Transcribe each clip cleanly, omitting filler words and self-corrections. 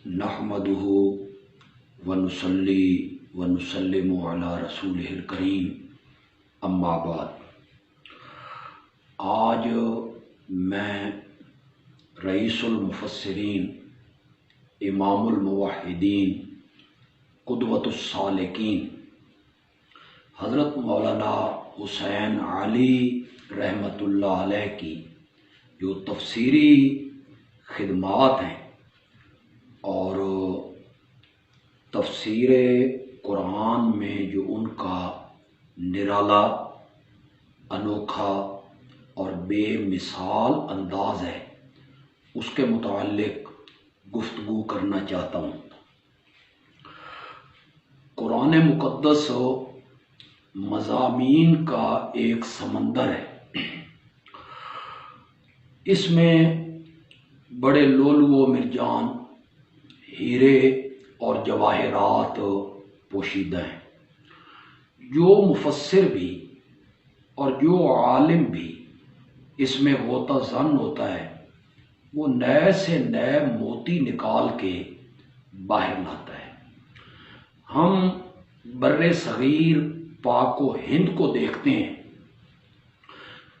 نحمده ونصلی ونسلم علی رسولہ الکریم اما بعد۔ آج میں رئیس المفسرین، امام الموحدین، قدوۃ السالکین حضرت مولانا حسین علی رحمۃ اللہ علیہ کی جو تفسیری خدمات ہیں اور تفسیر قرآن میں جو ان کا نرالا، انوکھا اور بے مثال انداز ہے، اس کے متعلق گفتگو کرنا چاہتا ہوں۔ قرآن مقدس مضامین کا ایک سمندر ہے، اس میں بڑے لولو و مرجان، ہیرے اور جواہرات پوشیدہ ہیں۔ جو مفسر بھی اور جو عالم بھی اس میں غوطہ زن ہوتا ہے، وہ نئے سے نئے موتی نکال کے باہر لاتا ہے۔ ہم بر صغیر پاک و ہند کو دیکھتے ہیں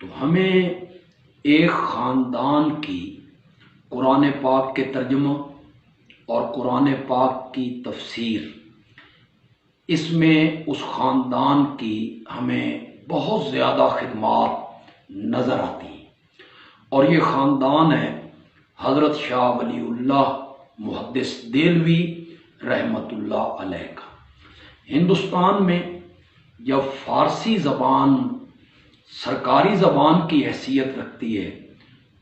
تو ہمیں ایک خاندان کی قرآن پاک کے ترجمہ اور قرآن پاک کی تفسیر، اس میں اس خاندان کی ہمیں بہت زیادہ خدمات نظر آتی ہیں، اور یہ خاندان ہے حضرت شاہ ولی اللہ محدث دہلوی رحمۃ اللہ علیہ کا۔ ہندوستان میں جب فارسی زبان سرکاری زبان کی حیثیت رکھتی ہے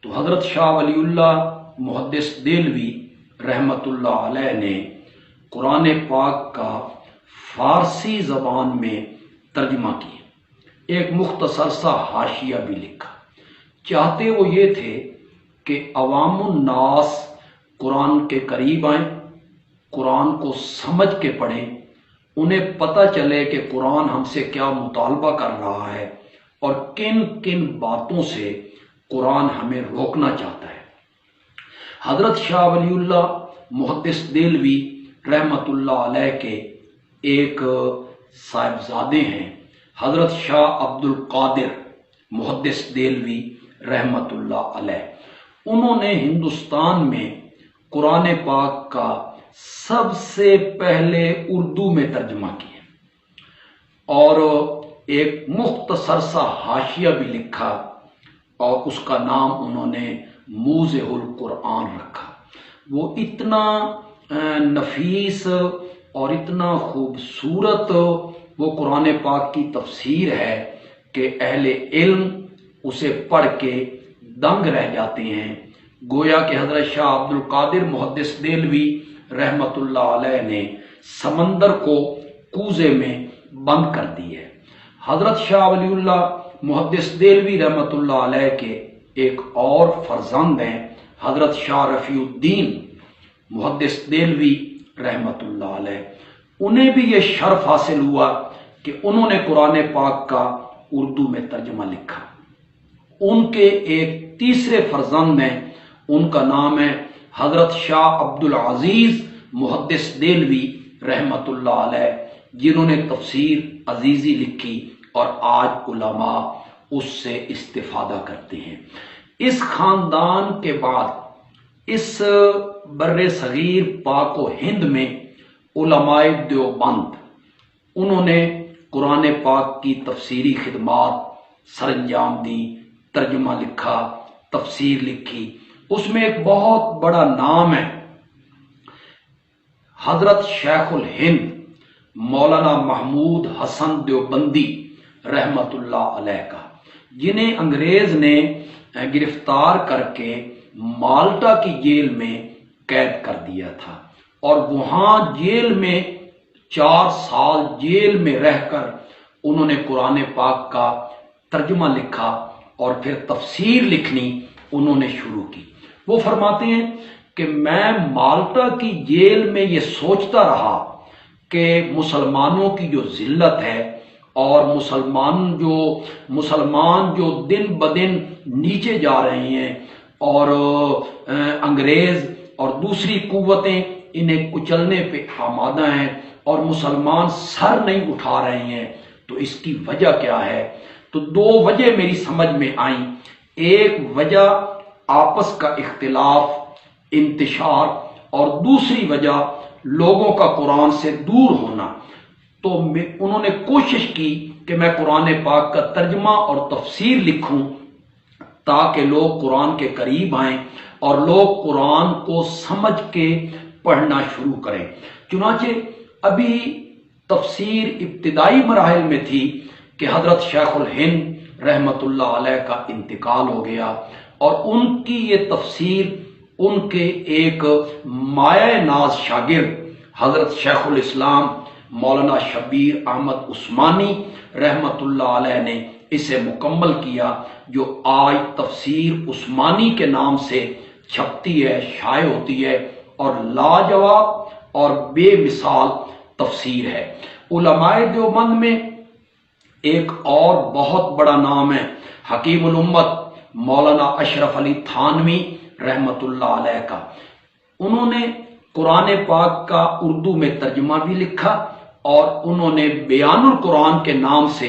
تو حضرت شاہ ولی اللہ محدث دہلوی رحمۃ اللہ علیہ نے قرآن پاک کا فارسی زبان میں ترجمہ کیا، ایک مختصر سا حاشیہ بھی لکھا۔ چاہتے وہ یہ تھے کہ عوام الناس قرآن کے قریب آئیں، قرآن کو سمجھ کے پڑھیں، انہیں پتہ چلے کہ قرآن ہم سے کیا مطالبہ کر رہا ہے اور کن کن باتوں سے قرآن ہمیں روکنا چاہتا ہے۔ حضرت شاہ ولی اللہ محدث دہلوی رحمۃ اللہ علیہ کے ایک صاحبزادے ہیں حضرت شاہ عبد القادر محدث دہلوی رحمۃ اللہ علیہ۔ انہوں نے ہندوستان میں قرآن پاک کا سب سے پہلے اردو میں ترجمہ کیا اور ایک مختصر سا حاشیہ بھی لکھا، اور اس کا نام انہوں نے موضع القرآن رکھا۔ وہ اتنا نفیس اور اتنا خوبصورت وہ قرآن پاک کی تفسیر ہے کہ اہل علم اسے پڑھ کے دنگ رہ جاتے ہیں، گویا کہ حضرت شاہ عبد القادر محدث دہلوی رحمۃ اللہ علیہ نے سمندر کو کوزے میں بند کر دی ہے۔ حضرت شاہ ولی اللہ محدث دہلوی رحمۃ اللہ علیہ کے ایک اور فرزند ہیں حضرت شاہ رفیع الدین محدث دہلوی رحمۃ اللہ علیہ۔ انہیں بھی یہ شرف حاصل ہوا کہ انہوں نے قرآن پاک کا اردو میں ترجمہ لکھا۔ ان کے ایک تیسرے فرزند ہیں، ان کا نام ہے حضرت شاہ عبد العزیز محدث دہلوی رحمۃ اللہ علیہ، جنہوں نے تفسیر عزیزی لکھی اور آج علماء اس سے استفادہ کرتے ہیں۔ اس خاندان کے بعد اس بر صغیر پاک و ہند میں علماء دیوبند، انہوں نے قرآن پاک کی تفسیری خدمات سر انجام دی، ترجمہ لکھا، تفسیر لکھی۔ اس میں ایک بہت بڑا نام ہے حضرت شیخ الہند مولانا محمود حسن دیوبندی رحمۃ اللہ علیہ کا، جنہیں انگریز نے گرفتار کر کے مالٹا کی جیل میں قید کر دیا تھا، اور وہاں جیل میں 4 سال جیل میں رہ کر انہوں نے قرآن پاک کا ترجمہ لکھا اور پھر تفسیر لکھنی انہوں نے شروع کی۔ وہ فرماتے ہیں کہ میں مالٹا کی جیل میں یہ سوچتا رہا کہ مسلمانوں کی جو ذلت ہے اور مسلمان جو دن بدن نیچے جا رہے ہیں اور انگریز اور دوسری قوتیں انہیں کچلنے پہ آمادہ ہیں اور مسلمان سر نہیں اٹھا رہے ہیں، تو اس کی وجہ کیا ہے؟ تو دو وجہ میری سمجھ میں آئیں۔ ایک وجہ آپس کا اختلاف، انتشار، اور دوسری وجہ لوگوں کا قرآن سے دور ہونا۔ تو انہوں نے کوشش کی کہ میں قرآن پاک کا ترجمہ اور تفسیر لکھوں تاکہ لوگ قرآن کے قریب آئیں اور لوگ قرآن کو سمجھ کے پڑھنا شروع کریں۔ چنانچہ ابھی تفسیر ابتدائی مراحل میں تھی کہ حضرت شیخ الہند رحمت اللہ علیہ کا انتقال ہو گیا، اور ان کی یہ تفسیر ان کے ایک مایہ ناز شاگرد حضرت شیخ الاسلام مولانا شبیر احمد عثمانی رحمت اللہ علیہ نے اسے مکمل کیا، جو آج تفسیر عثمانی کے نام سے چھپتی ہے، شائع ہوتی ہے، اور لاجواب اور بے مثال تفسیر ہے۔ علماء دیوبند میں ایک اور بہت بڑا نام ہے حکیم الامت مولانا اشرف علی تھانوی رحمت اللہ علیہ کا۔ انہوں نے قرآن پاک کا اردو میں ترجمہ بھی لکھا، اور انہوں نے بیان القرآن کے نام سے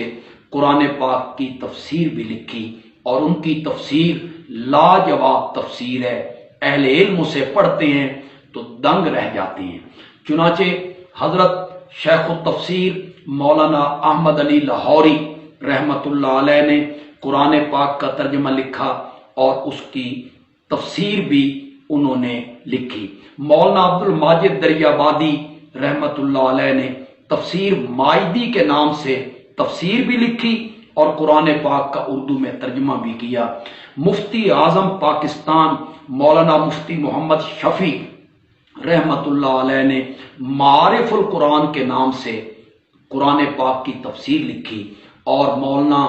قرآن پاک کی تفسیر بھی لکھی، اور ان کی تفسیر لاجواب تفسیر ہے۔ اہل علم اسے پڑھتے ہیں تو دنگ رہ جاتے ہیں۔ چنانچہ حضرت شیخ التفسیر مولانا احمد علی لاہوری رحمت اللہ علیہ نے قرآن پاک کا ترجمہ لکھا، اور اس کی تفسیر بھی انہوں نے لکھی۔ مولانا عبد الماجد دریابادی رحمت اللہ علیہ نے تفسیر مائدی کے نام سے تفسیر بھی لکھی اور قرآن پاک کا اردو میں ترجمہ بھی کیا۔ مفتی اعظم پاکستان مولانا مفتی محمد شفیع رحمت اللہ علیہ نے معارف القرآن کے نام سے قرآن پاک کی تفسیر لکھی، اور مولانا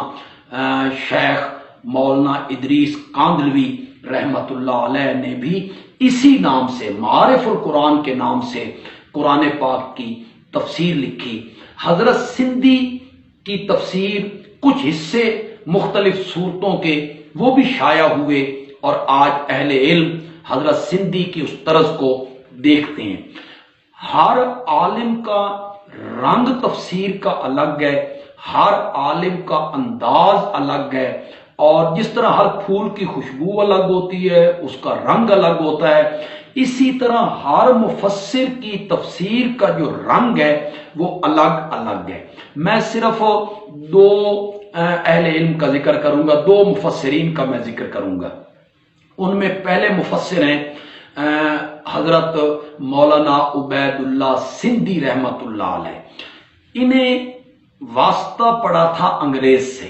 شیخ مولانا ادریس کاندلوی رحمت اللہ علیہ نے بھی اسی نام سے معارف القرآن کے نام سے قرآن پاک کی تفسیر لکھی۔ حضرت سندھی کی تفسیر کچھ حصے مختلف صورتوں کے وہ بھی شائع ہوئے، اور آج اہل علم حضرت سندھی کی اس طرز کو دیکھتے ہیں۔ ہر عالم کا رنگ تفسیر کا الگ ہے، ہر عالم کا انداز الگ ہے، اور جس طرح ہر پھول کی خوشبو الگ ہوتی ہے، اس کا رنگ الگ ہوتا ہے، اسی طرح ہر مفسر کی تفسیر کا جو رنگ ہے وہ الگ الگ ہے۔ میں صرف دو اہل علم کا ذکر کروں گا، دو مفسرین کا میں ذکر کروں گا۔ ان میں پہلے مفسر ہیں حضرت مولانا عبید اللہ سندھی رحمت اللہ علیہ۔ انہیں واسطہ پڑا تھا انگریز سے،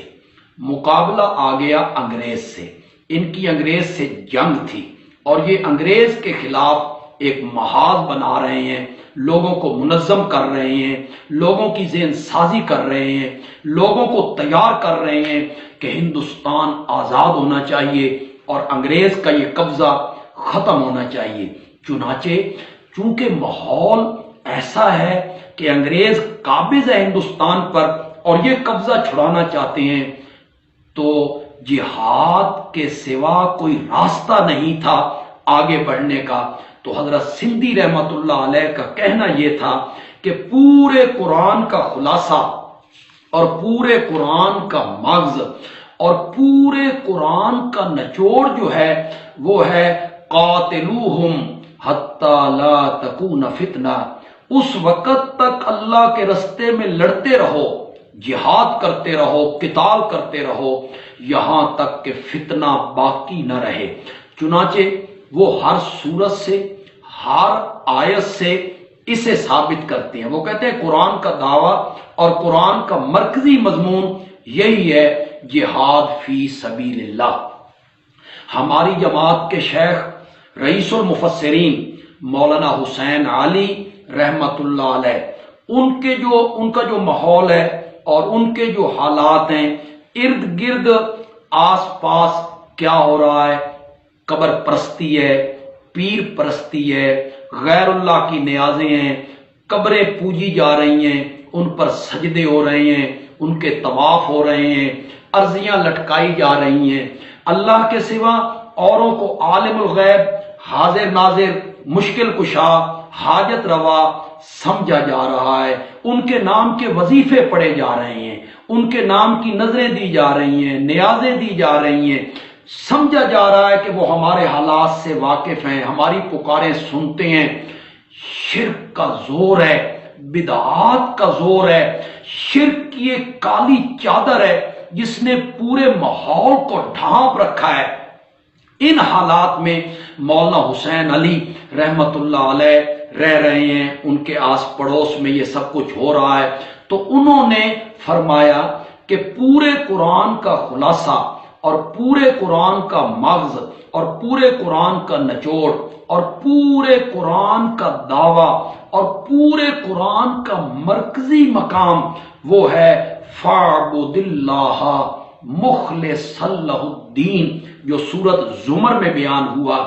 مقابلہ آ گیا انگریز سے، ان کی انگریز سے جنگ تھی، اور یہ انگریز کے خلاف ایک محاذ بنا رہے ہیں، لوگوں کو منظم کر رہے ہیں، لوگوں کی ذہن سازی کر رہے ہیں، لوگوں کو تیار کر رہے ہیں کہ ہندوستان آزاد ہونا چاہیے اور انگریز کا یہ قبضہ ختم ہونا چاہیے۔ چنانچہ چونکہ ماحول ایسا ہے کہ انگریز قابض ہے ہندوستان پر اور یہ قبضہ چھڑانا چاہتے ہیں، تو جہاد کے سوا کوئی راستہ نہیں تھا آگے بڑھنے کا۔ تو حضرت سندھی رحمت اللہ علیہ کا کہنا یہ تھا کہ پورے قرآن کا خلاصہ اور پورے قرآن کا مغز اور پورے قرآن کا نچوڑ جو ہے وہ ہے قاتلوہم حتی لا تکون فتنہ، اس وقت تک اللہ کے رستے میں لڑتے رہو، جہاد کرتے رہو، قتال کرتے رہو، یہاں تک کہ فتنہ باقی نہ رہے۔ چنانچہ وہ ہر صورت سے، ہر آیت سے اسے ثابت کرتے ہیں۔ وہ کہتے ہیں قرآن کا دعویٰ اور قرآن کا مرکزی مضمون یہی ہے جہاد فی سبیل اللہ۔ ہماری جماعت کے شیخ رئیس المفسرین مولانا حسین علی رحمت اللہ علیہ، ان کا جو ماحول ہے اور ان کے جو حالات ہیں، ارد گرد آس پاس کیا ہو رہا ہے، قبر پرستی ہے، پیر پرستی ہے، غیر اللہ کی نیازیں ہیں، قبریں پوجی جا رہی ہیں، ان پر سجدے ہو رہے ہیں، ان کے طواف ہو رہے ہیں، عرضیاں لٹکائی جا رہی ہیں، اللہ کے سوا اوروں کو عالم الغیب، حاضر ناظر، مشکل کشا، حاجت روا سمجھا جا رہا ہے، ان کے نام کے وظیفے پڑھے جا رہے ہیں، ان کے نام کی نظریں دی جا رہی ہیں، نیازیں دی جا رہی ہیں، سمجھا جا رہا ہے کہ وہ ہمارے حالات سے واقف ہیں، ہماری پکاریں سنتے ہیں۔ شرک کا زور ہے، بدعات کا زور ہے، شرک کی ایک کالی چادر ہے جس نے پورے ماحول کو ڈھانپ رکھا ہے۔ ان حالات میں مولانا حسین علی رحمت اللہ علیہ رہ رہے ہیں، ان کے آس پڑوس میں یہ سب کچھ ہو رہا ہے، تو انہوں نے فرمایا کہ پورے قرآن کا خلاصہ اور پورے قرآن کا مغز اور پورے قرآن کا نچوڑ اور پورے قرآن کا دعویٰ اور پورے قرآن کا مرکزی مقام وہ ہے فَاعْبُدِ اللَّهَ مُخْلِصًا لَهُ الدِّينَ، جو سورۃ زمر میں بیان ہوا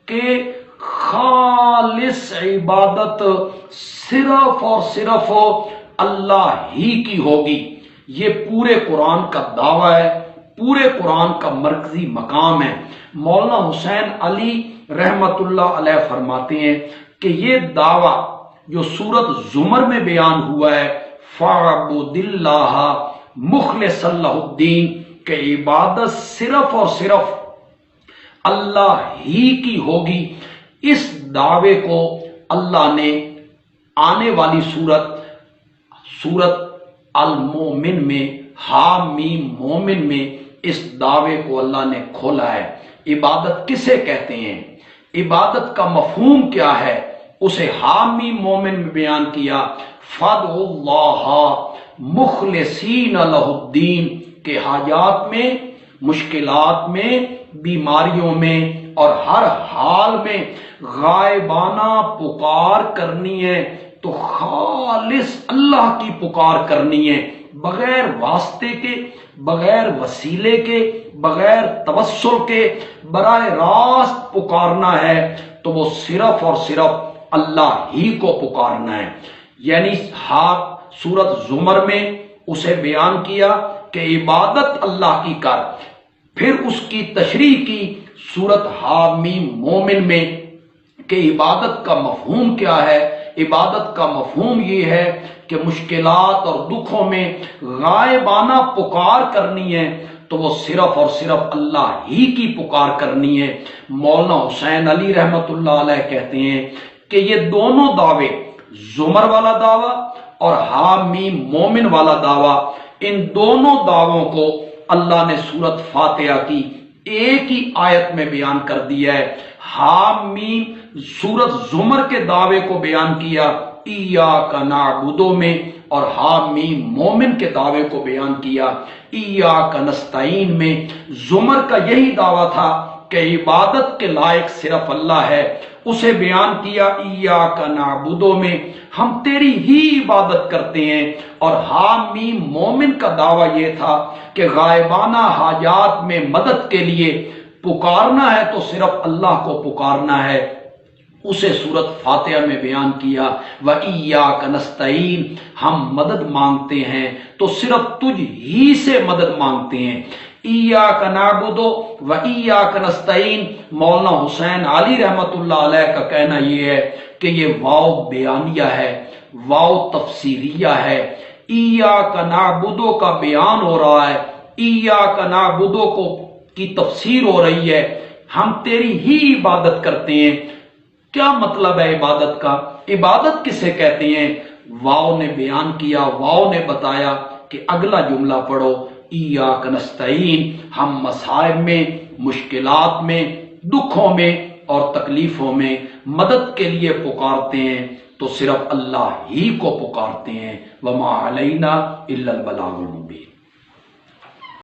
کہ خالص عبادت صرف اور صرف اللہ ہی کی ہوگی۔ یہ پورے قرآن کا دعویٰ ہے، پورے قرآن کا مرکزی مقام ہے۔ مولانا حسین علی رحمت اللہ علیہ فرماتے ہیں کہ یہ دعویٰ جو سورۃ زمر میں بیان ہوا ہے فَاعْبُدِ اللَّهَ مُخْلِصًا لَهُ الدِّينَ، کہ عبادت صرف اور صرف اللہ ہی کی ہوگی، اس دعوے کو اللہ نے آنے والی سورت المومن میں حامیم مومن میں اس دعوے کو اللہ نے کھولا ہے۔ عبادت کسے کہتے ہیں، عبادت کا مفہوم کیا ہے، اسے حامیم مومن میں بیان کیا فَادْعُوا اللَّهَ مُخْلِصِينَ لَهُ الدِّينَ، کہ حاجات میں، مشکلات میں، بیماریوں میں اور ہر حال میں غائبانہ پکار کرنی ہے تو خالص اللہ کی پکار کرنی ہے، بغیر واسطے کے، بغیر وسیلے کے، بغیر توسل کے، براہ راست پکارنا ہے تو وہ صرف اور صرف اللہ ہی کو پکارنا ہے۔ یعنی سورۃ زمر میں اسے بیان کیا کہ عبادت اللہ کی کر، پھر اس کی تشریح کی سورۃ حامیم مومن میں کہ عبادت کا مفہوم کیا ہے۔ عبادت کا مفہوم یہ ہے کہ مشکلات اور دکھوں میں غائبانہ پکار کرنی ہے تو وہ صرف اور صرف اللہ ہی کی پکار کرنی ہے۔ مولانا حسین علی رحمت اللہ علیہ کہتے ہیں کہ یہ دونوں دعوے، زمر والا دعویٰ اور حامیم مومن والا دعویٰ، ان دونوں دعووں کو اللہ نے سورۃ فاتحہ کی ایک ہی آیت میں بیان کر دیا ہے۔ حامیم سورۃ زمر کے دعوے کو بیان کیا ایاک نعبد میں، اور حامیم مومن کے دعوے کو بیان کیا ایاک نستعین میں۔ زمر کا یہی دعویٰ تھا کہ عبادت کے لائق صرف اللہ ہے، اسے بیان کیا ایاک نعبد میں، ہم تیری ہی عبادت کرتے ہیں۔ اور حامیم مومن کا دعویٰ یہ تھا کہ غائبانہ حاجات میں مدد کے لیے پکارنا ہے تو صرف اللہ کو پکارنا ہے، اسے سورۃ فاتحہ میں بیان کیا وَإِيَّاكَ نَسْتَعِينُ، ہم مدد مانگتے ہیں تو صرف تجھ ہی سے مدد مانگتے ہیں۔ ایاک نعبد وإیاک نستعین، مولانا حسین علی رحمت اللہ علیہ کا کہنا یہ ہے کہ یہ واو بیانیہ ہے، واو تفسیریہ ہے۔ ایاک نعبد کا بیان ہو رہا ہے، ایاک نعبد کو کی تفسیر ہو رہی ہے، ہم تیری ہی عبادت کرتے ہیں۔ کیا مطلب ہے عبادت کا؟ عبادت کسے کہتے ہیں؟ واو نے بیان کیا، واو نے بتایا کہ اگلا جملہ پڑھو ایاک نستعین، ہم مصائب میں، مشکلات میں، دکھوں میں اور تکلیفوں میں مدد کے لیے پکارتے ہیں تو صرف اللہ ہی کو پکارتے ہیں۔ وما علینا الا البلاغ المبین۔